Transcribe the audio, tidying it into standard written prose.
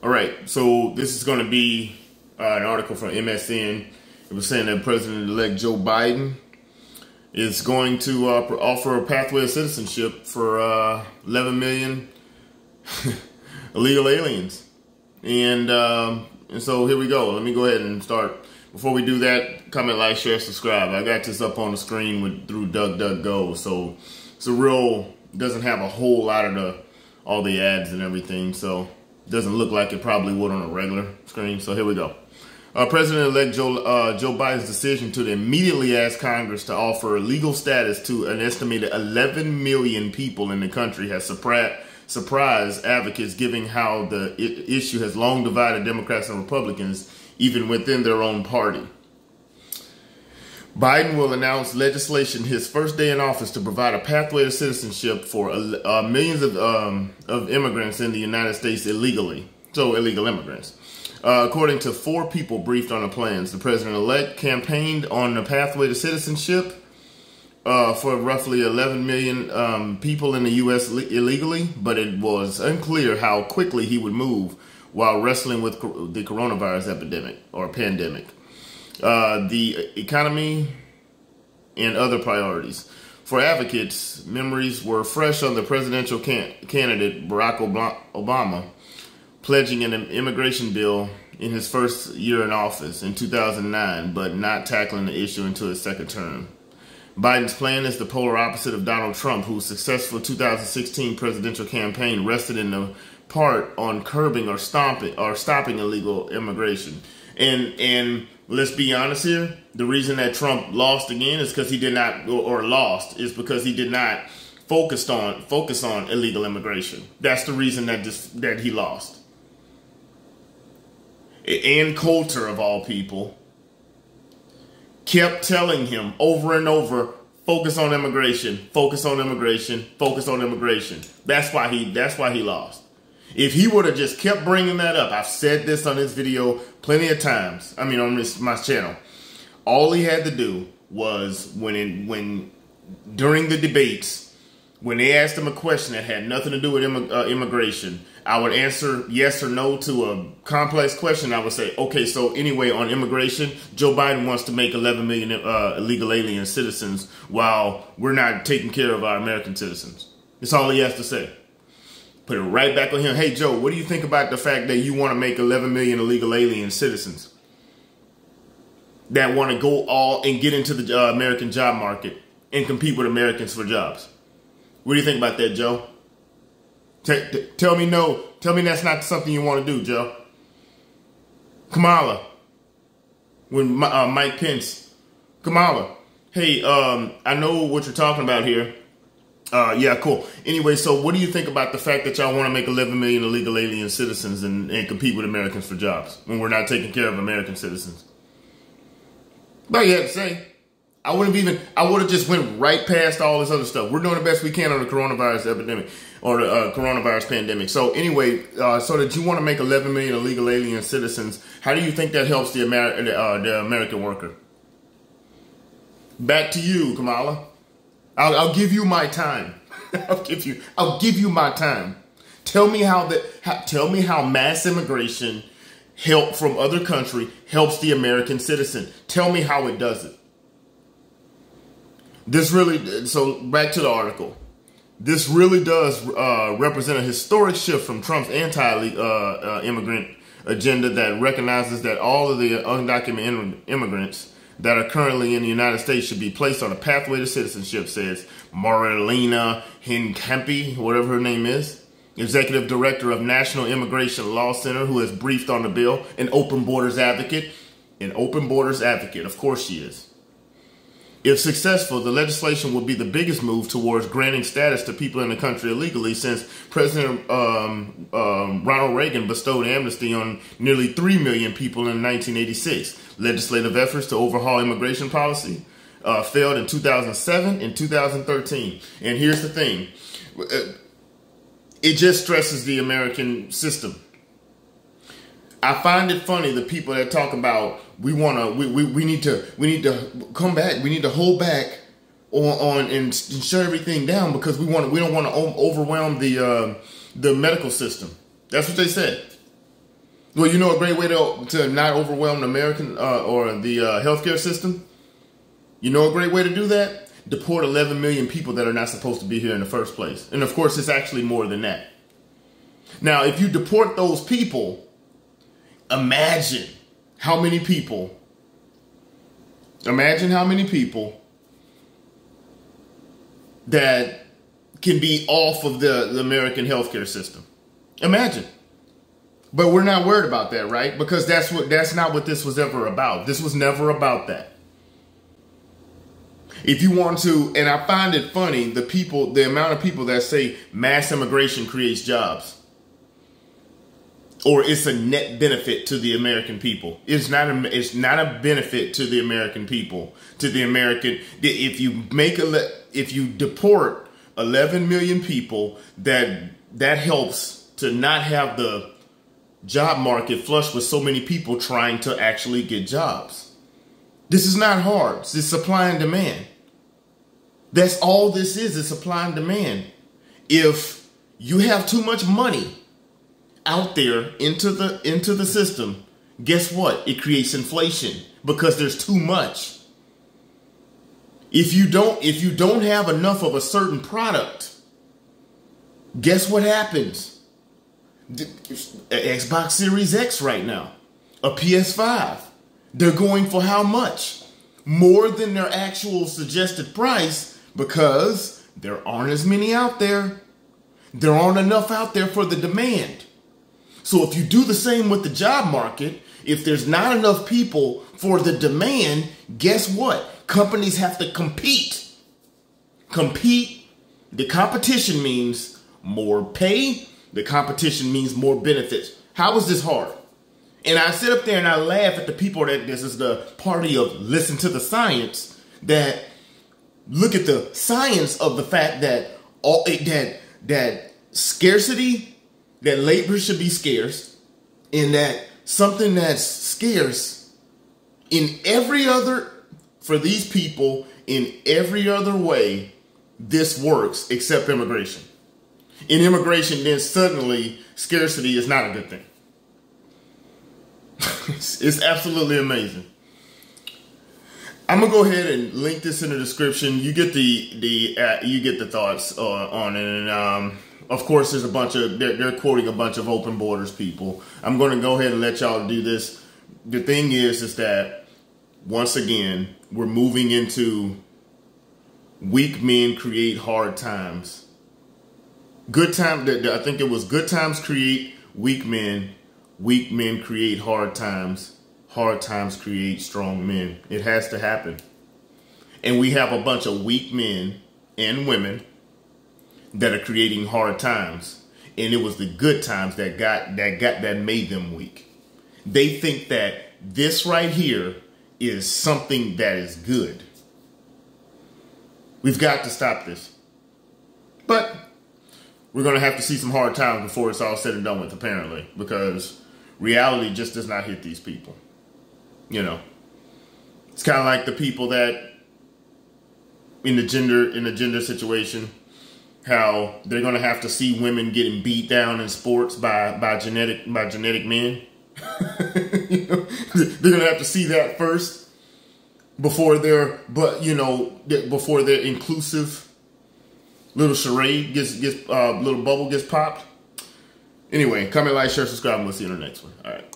All right, so this is going to be an article from MSN. It was saying that President-elect Joe Biden is going to offer a pathway of citizenship for 11 million illegal aliens. And so here we go. Let me go ahead and start. Before we do that, comment, like, share, subscribe. I got this up on the screen through DuckDuckGo, so it's doesn't have a whole lot of all the ads and everything, so it doesn't look like it probably would on a regular screen. So here we go. President-elect Joe Biden's decision to immediately ask Congress to offer legal status to an estimated 11 million people in the country has surprised advocates, given how the issue has long divided Democrats and Republicans, even within their own party. Biden will announce legislation his first day in office to provide a pathway to citizenship for millions of immigrants in the United States illegally. So illegal immigrants. According to 4 people briefed on the plans, the president-elect campaigned on the pathway to citizenship for roughly 11 million people in the U.S. illegally, but it was unclear how quickly he would move while wrestling with the coronavirus epidemic or pandemic, the economy, and other priorities. For advocates, memories were fresh on the presidential candidate Barack Obama pledging an immigration bill in his first year in office in 2009, but not tackling the issue until his second term. Biden's plan is the polar opposite of Donald Trump, whose successful 2016 presidential campaign rested in the part on curbing or stopping illegal immigration. And let's be honest here, the reason that Trump lost again is because he did not, because he did not focus on illegal immigration. That's the reason that he lost. Ann Coulter, of all people, kept telling him over and over, focus on immigration, focus on immigration, focus on immigration. That's why he lost. If he would have just kept bringing that up, I've said this on this video plenty of times, on my channel, all he had to do was when during the debates, when they asked him a question that had nothing to do with immigration, I would answer yes or no to a complex question. I would say, okay, so anyway, on immigration, Joe Biden wants to make 11 million illegal alien citizens while we're not taking care of our American citizens. That's all he has to say. Put it right back on him. Hey, Joe, what do you think about the fact that you want to make 11 million illegal alien citizens that want to go all and get into the American job market and compete with Americans for jobs? What do you think about that, Joe? Tell me no. Tell me that's not something you want to do, Joe. Kamala. When Mike Pence. Kamala. Hey, I know what you're talking about here. Yeah, cool. Anyway, so what do you think about the fact that y'all want to make 11 million illegal alien citizens and compete with Americans for jobs when we're not taking care of American citizens? But you have to say. I would have just went right past all this other stuff. We're doing the best we can on the coronavirus epidemic or the coronavirus pandemic. So anyway, so that you want to make 11 million illegal alien citizens, how do you think that helps the American worker? Back to you, Kamala. I'll give you my time. I'll give you my time. Tell me how mass immigration help from other country helps the American citizen. Tell me how it does it. So back to the article. This really does represent a historic shift from Trump's anti-immigrant agenda that recognizes that all of the undocumented immigrants that are currently in the United States should be placed on a pathway to citizenship, says Marilena Hincapie, whatever her name is, executive director of National Immigration Law Center, who has briefed on the bill, an open borders advocate. An open borders advocate, of course she is. If successful, the legislation will be the biggest move towards granting status to people in the country illegally since President Ronald Reagan bestowed amnesty on nearly 3 million people in 1986. Legislative efforts to overhaul immigration policy failed in 2007 and 2013. And here's the thing. It just stresses the American system. I find it funny the people that talk about we need to come back, we need to hold back on and shut everything down because we don't want to overwhelm the medical system. That's what they said. Well, you know a great way to not overwhelm the American or the healthcare system? You know a great way to do that? Deport 11 million people that are not supposed to be here in the first place. And of course, it's actually more than that. Now, if you deport those people, imagine how many people that can be off of the American healthcare system. Imagine. But we're not worried about that, right? Because that's not what this was ever about. This was never about that. If you want to, and I find it funny, the amount of people that say mass immigration creates jobs, or it's a net benefit to the American people. It's not a benefit to the American people, if you deport 11 million people, that helps to not have the job market flush with so many people trying to actually get jobs. This is not hard. It's supply and demand. That's all this is supply and demand. If you have too much money out there into the system, guess what? It creates inflation because there's too much. If you don't have enough of a certain product, guess what happens? Xbox Series X right now, a PS5, they're going for how much? More than their actual suggested price, because there aren't as many out there. There aren't enough out there for the demand. So if you do the same with the job market, if there's not enough people for the demand, guess what? Companies have to compete. The competition means more pay. The competition means more benefits. How is this hard? And I sit up there and I laugh at the people that this is the party of listen to the science, that look at the science of the fact that that scarcity, that labor should be scarce, and that something that's scarce in every other, for these people, in every other way, this works except immigration. In immigration, then suddenly scarcity is not a good thing. It's absolutely amazing. I'm gonna go ahead and link this in the description. You get the thoughts on it, and of course, there's a bunch of they're quoting a bunch of open borders people. I'm gonna go ahead and let y'all do this. The thing is that once again we're moving into weak men create hard times. Good time. I think it was good times create weak men. Weak men create hard times. Hard times create strong men. It has to happen. And we have a bunch of weak men and women that are creating hard times. And it was the good times that made them weak. They think that this right here is something that is good. We've got to stop this. But we're going to have to see some hard times before it's all said and done with, apparently, because reality just does not hit these people. You know, it's kind of like the people that in the gender situation, how they're going to have to see women getting beat down in sports by genetic men. You know, they're going to have to see that first before their inclusive little charade little bubble gets popped. Anyway, comment, like, share, subscribe, and we'll see you in the next one. All right.